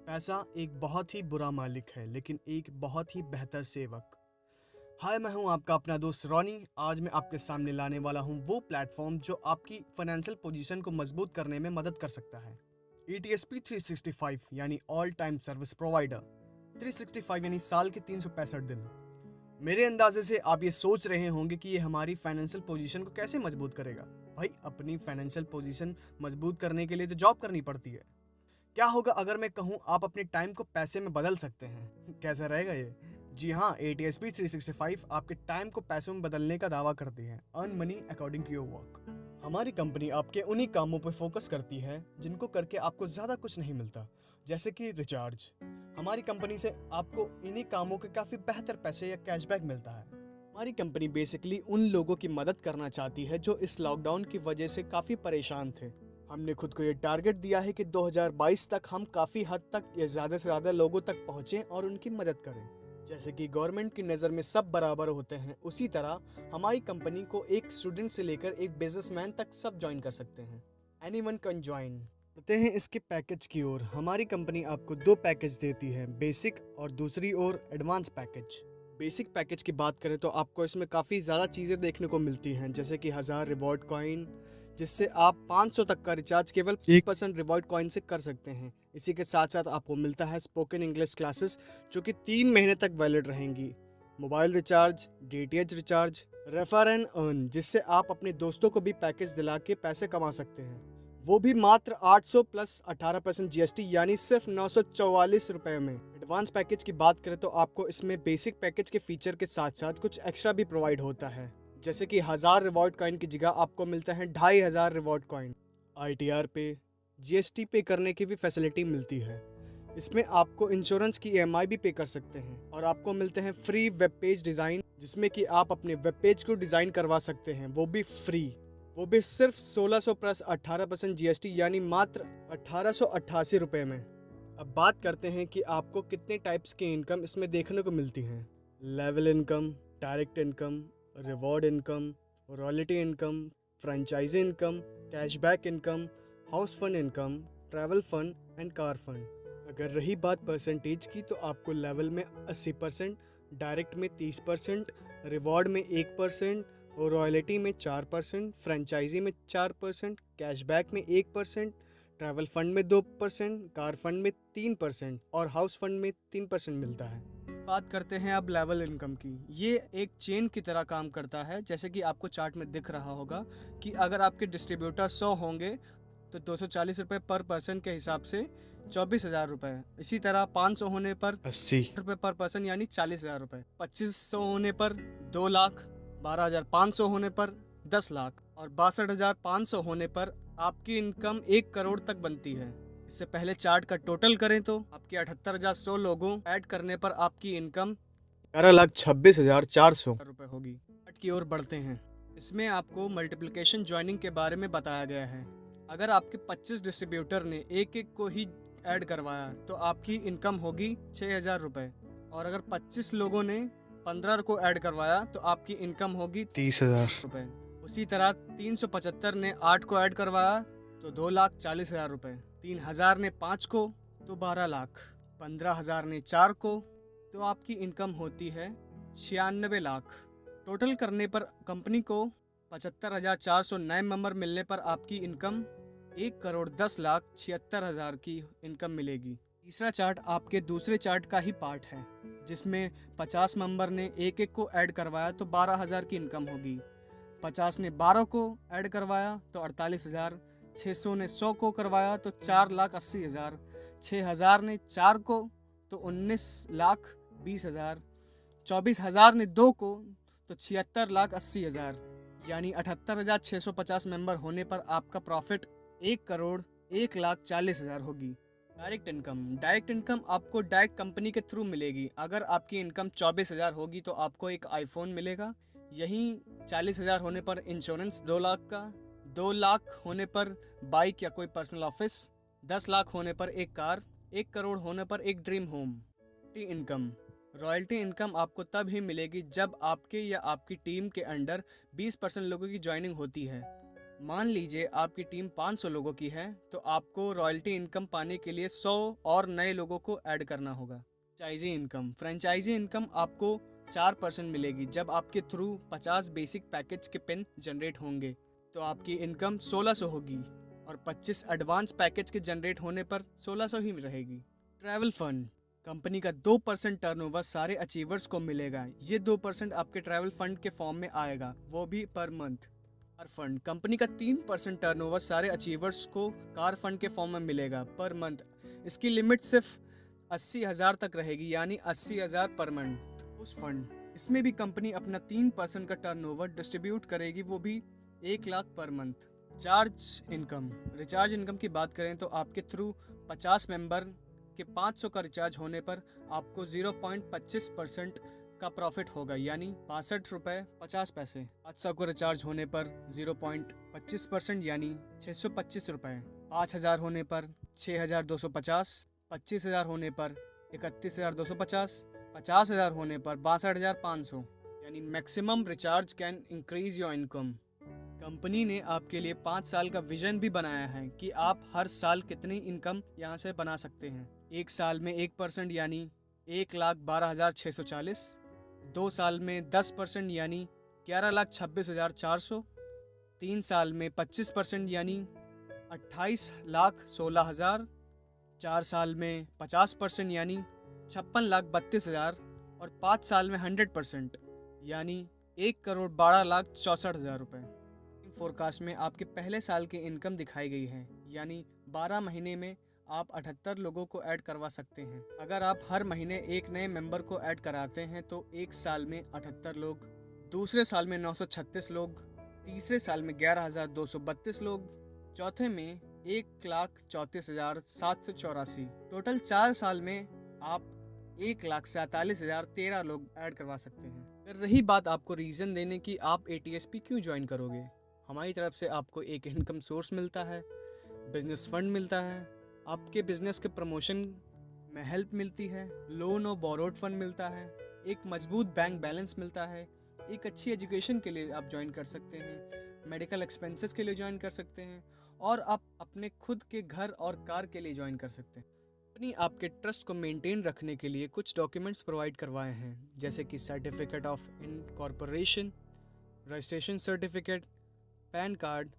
पैसा एक बहुत ही बुरा मालिक है लेकिन एक बहुत ही बेहतर सेवक। हाय, मैं हूं आपका अपना दोस्त रॉनी। आज मैं आपके सामने लाने वाला हूं वो प्लेटफॉर्म जो आपकी फाइनेंशियल पोजीशन को मजबूत करने में मदद कर सकता है। ETSP 365 यानी ऑल टाइम सर्विस प्रोवाइडर। 365 यानी साल के 365 दिन। मेरे अंदाजे से आप ये सोच रहे होंगे कि ये हमारी फाइनेंशियल पोजीशन को कैसे मजबूत करेगा। भाई, अपनी फाइनेंशियल पोजीशन मजबूत करने के लिए तो जॉब करनी पड़ती है। क्या होगा अगर मैं कहूँ आप अपने टाइम को पैसे में बदल सकते हैं? कैसा रहेगा ये? जी हाँ, ATSP 365 आपके टाइम को पैसों में बदलने का दावा करती है। Earn money according to your work. हमारी कंपनी आपके उन्हीं कामों पर फोकस करती है जिनको करके आपको ज़्यादा कुछ नहीं मिलता, जैसे कि रिचार्ज। हमारी कंपनी से आपको इन्हीं कामों के काफ़ी बेहतर पैसे या कैशबैक मिलता है। हमारी कंपनी बेसिकली उन लोगों की मदद करना चाहती है जो इस लॉकडाउन की वजह से काफ़ी परेशान थे। हमने खुद को ये टारगेट दिया है कि 2022 तक हम काफ़ी हद तक या ज़्यादा से ज़्यादा लोगों तक पहुँचें और उनकी मदद करें। जैसे कि गवर्नमेंट की नज़र में सब बराबर होते हैं, उसी तरह हमारी कंपनी को एक स्टूडेंट से लेकर एक बिजनेसमैन तक सब ज्वाइन कर सकते हैं। Anyone can join. बढ़ते हैं इसके पैकेज की ओर। हमारी कंपनी आपको दो पैकेज देती है, बेसिक और दूसरी ओर एडवांस पैकेज। बेसिक पैकेज की बात करें तो आपको इसमें काफ़ी ज़्यादा चीज़ें देखने को मिलती हैं, जैसे कि 1000 रिवॉर्ड कॉइन, जिससे आप 500 तक का रिचार्ज केवल 1% रिवॉर्ड कॉइन से कर सकते हैं। इसी के साथ साथ आपको मिलता है स्पोकन इंग्लिश क्लासेस, जो कि 3 महीने तक वैलिड रहेंगी। Mobile recharge, DTH recharge, refer and earn, जिससे आप अपने दोस्तों को भी पैकेज दिला के पैसे कमा सकते हैं, वो भी मात्र 800 प्लस 18% GST यानी सिर्फ 944 रुपये में। एडवांस पैकेज की बात करें तो आपको इसमें बेसिक पैकेज के फीचर के साथ साथ कुछ एक्स्ट्रा भी प्रोवाइड होता है, जैसे कि 1000 रिवॉर्ड कॉइन की जगह आपको मिलता है 2500 रिवॉर्ड कॉइन। ITR पे, GST पे करने की भी फैसिलिटी मिलती है। इसमें आपको इंश्योरेंस की EMI भी पे कर सकते हैं और आपको मिलते हैं फ्री वेब पेज डिज़ाइन, जिसमें कि आप अपने वेब पेज को डिज़ाइन करवा सकते हैं, वो भी फ्री। वो भी सिर्फ 1600 प्लस 18% GST यानी मात्र 1888 रुपये में। अब बात करते हैं कि आपको कितने टाइप्स की इनकम इसमें देखने को मिलती हैं। Level income, direct income, reward income, royalty income, franchisee income, cashback income, house fund income, travel fund and car fund. अगर रही बात परसेंटेज की तो आपको लेवल में 80%, डायरेक्ट में 30%, रिवॉर्ड में 1% और रॉयल्टी में 4%, फ्रेंचाइजी में 4%, कैशबैक में 1%, ट्रैवल फंड में 2%, कार फंड में 3% और हाउस फंड में 3% मिलता है। बात करते हैं अब लेवल इनकम की। ये एक चेन की तरह काम करता है, जैसे कि आपको चार्ट में दिख रहा होगा कि अगर आपके डिस्ट्रीब्यूटर 100 होंगे तो 240 रुपये पर पर्सन के हिसाब से 24,000 रुपये। इसी तरह 500 होने पर 80 रुपये पर पर्सन यानी 40,000 रुपये। 2500 होने पर 2 लाख, 12,500 होने पर 10 लाख और 62,500 होने पर आपकी इनकम 1 करोड़ तक बनती है। इससे पहले चार्ट का टोटल करें तो आपके 78,100 लोगों ऐड करने पर आपकी इनकम 11,26,400 रुपये होगी। चार्ट की ओर बढ़ते हैं। इसमें आपको मल्टीप्लिकेशन ज्वाइनिंग के बारे में बताया गया है। अगर आपके 25 डिस्ट्रीब्यूटर ने एक एक को ही ऐड करवाया तो आपकी इनकम होगी 6,000 रुपये, और अगर 25 लोगों ने 15 को ऐड करवाया तो आपकी इनकम होगी 30,000 रुपये। उसी तरह 375 ने 8 को ऐड करवाया तो 2,40,000 रुपये। 3,000 ने 5 को तो 12 लाख। 15,000 ने 4 को तो आपकी इनकम होती है 96 लाख। टोटल करने पर कंपनी को 75,400 नए मेंबर मिलने पर आपकी इनकम 1,10,76,000 की इनकम मिलेगी। तीसरा चार्ट आपके दूसरे चार्ट का ही पार्ट है, जिसमें 50 मेंबर ने एक एक को ऐड करवाया तो 12,000 की इनकम होगी। 50 ने 12 को ऐड करवाया तो 48,000। 600 ने 100 को करवाया तो 4,80,000। 6,000 ने 4 को तो 19,20,000। 24,000 ने 2 को तो 76,80,000, यानी 78,650 मेंबर होने पर आपका प्रॉफिट 1,01,40,000 होगी। डायरेक्ट इनकम आपको डायरेक्ट कंपनी के थ्रू मिलेगी। अगर आपकी इनकम 24,000 होगी तो आपको एक आईफोन मिलेगा। यहीं 40,000 होने पर इंश्योरेंस 2 लाख का, 2 लाख होने पर बाइक या कोई पर्सनल ऑफिस, 10 लाख होने पर एक कार, 1 करोड़ होने पर एक ड्रीम होम। रॉयल्टी इनकम आपको तब ही मिलेगी जब आपके या आपकी टीम के अंडर 20% लोगों की ज्वाइनिंग होती है। मान लीजिए आपकी टीम 500 लोगों की है, तो आपको रॉयल्टी इनकम पाने के लिए 100 और नए लोगों को ऐड करना होगा। फ्रेंचाइजी इनकम आपको 4% मिलेगी। जब आपके थ्रू 50 बेसिक पैकेज के पिन जनरेट होंगे तो आपकी इनकम 1600 होगी और 25 एडवांस पैकेज के जनरेट होने पर 1600 ही रहेगी। ट्रैवल फंड, कंपनी का 2% टर्नओवर सारे अचीवर्स को मिलेगा। ये 2% आपके ट्रैवल फंड के फॉर्म में आएगा, वो भी per month. Car fund, company का 3% टर्नओवर सारे अचीवर्स को कार फंड के फॉर्म में मिलेगा पर मंथ। इसकी लिमिट सिर्फ 80,000 तक रहेगी, यानी 80,000 पर मंथ। उस फंड, इसमें भी कंपनी अपना 3% का टर्नओवर डिस्ट्रीब्यूट करेगी, वो भी 1 lakh per month. Recharge income की बात करें तो आपके थ्रू 50 मेंबर के 500 का रिचार्ज होने पर आपको 0.25% का प्रॉफिट होगा, यानी 62 रुपये 50 पैसे। 500 को रिचार्ज होने पर 0.25% यानी 625 रुपये। 5,000 होने पर 6,250, 25,000 होने पर 31,250, 50,000 होने पर 62,500, यानी maximum recharge can increase your income. Company ने आपके लिए 5 साल का विजन भी बनाया है कि आप हर साल कितनी इनकम यहाँ से बना सकते हैं। 1 साल में 1% यानी 1,12,640, 2 साल में 10% यानी 11,26,400, 3 साल में 25% यानी 28,16,000, 4 साल में 50% यानी 56,32,000 और 5 साल में 100% यानी 1,12,64,000 रुपये। फोरकास्ट में आपके पहले साल की इनकम दिखाई गई है, यानी 12 महीने में आप 78 लोगों को ऐड करवा सकते हैं। अगर आप हर महीने एक नए मेंबर को ऐड कराते हैं तो 1 साल में 78 लोग, दूसरे साल में 936 लोग, तीसरे साल में 11,232 लोग, चौथे में 1,34,784। टोटल 4 साल में आप 1,47,013 लोग ऐड करवा सकते हैं। फिर रही बात आपको रीज़न देने की आप ATSP क्यों ज्वाइन करोगे। हमारी तरफ से आपको एक इनकम सोर्स मिलता है, बिजनेस फंड मिलता है, आपके बिजनेस के प्रमोशन में हेल्प मिलती है, लोन और बोरोड फंड मिलता है, एक मजबूत बैंक बैलेंस मिलता है, एक अच्छी एजुकेशन के लिए आप ज्वाइन कर सकते हैं, मेडिकल एक्सपेंसेस के लिए ज्वाइन कर सकते हैं और आप अपने खुद के घर और कार के लिए ज्वाइन कर सकते हैं। कंपनी आपके ट्रस्ट को मेंटेन रखने के लिए कुछ डॉक्यूमेंट्स प्रोवाइड करवाए हैं, जैसे कि certificate of incorporation, registration certificate, PAN card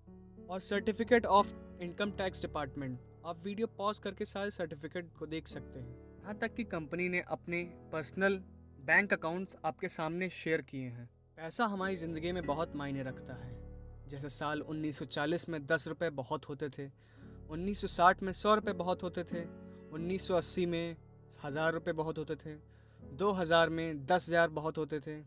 और certificate of income tax department. आप वीडियो पॉज करके सारे सर्टिफिकेट को देख सकते हैं। यहाँ तक कि कंपनी ने अपने पर्सनल बैंक अकाउंट्स आपके सामने शेयर किए हैं। पैसा हमारी ज़िंदगी में बहुत मायने रखता है। जैसे साल 1940 में 10 रुपये बहुत होते थे, 1960 में 100 रुपये बहुत होते थे, 1980 में 1,000 रुपये बहुत होते थे, 2000 में 10,000 बहुत होते थे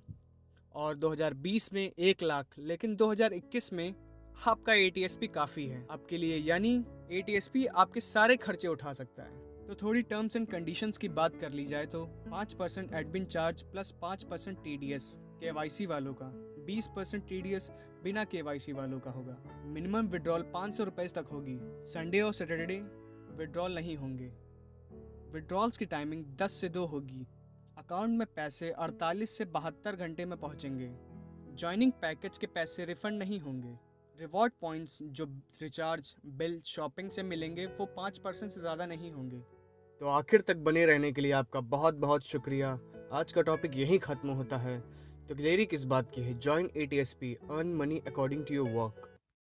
और 2020 में 1 लाख। लेकिन 2021 में आपका ATSP काफ़ी है आपके लिए, यानी ATSP आपके सारे खर्चे उठा सकता है। तो थोड़ी टर्म्स एंड कंडीशंस की बात कर ली जाए तो 5% admin charge plus 5% TDS KYC वालों का, 20% TDS बिना KYC वालों का होगा। मिनिमम विड्रॉल 500 रुपये तक होगी। संडे और सैटरडे विड्रॉल नहीं होंगे। विड्रॉल्स की टाइमिंग 10 से 2 होगी। अकाउंट में पैसे 48 से 72 घंटे में पहुंचेंगे। ज्वाइनिंग पैकेज के पैसे रिफंड नहीं होंगे। रिवॉर्ड पॉइंट्स जो रिचार्ज, बिल, शॉपिंग से मिलेंगे वो 5% से ज़्यादा नहीं होंगे। तो आखिर तक बने रहने के लिए आपका बहुत बहुत शुक्रिया। आज का टॉपिक यहीं ख़त्म होता है, तो देरी किस बात की है। Join ATSP, earn money according to your work.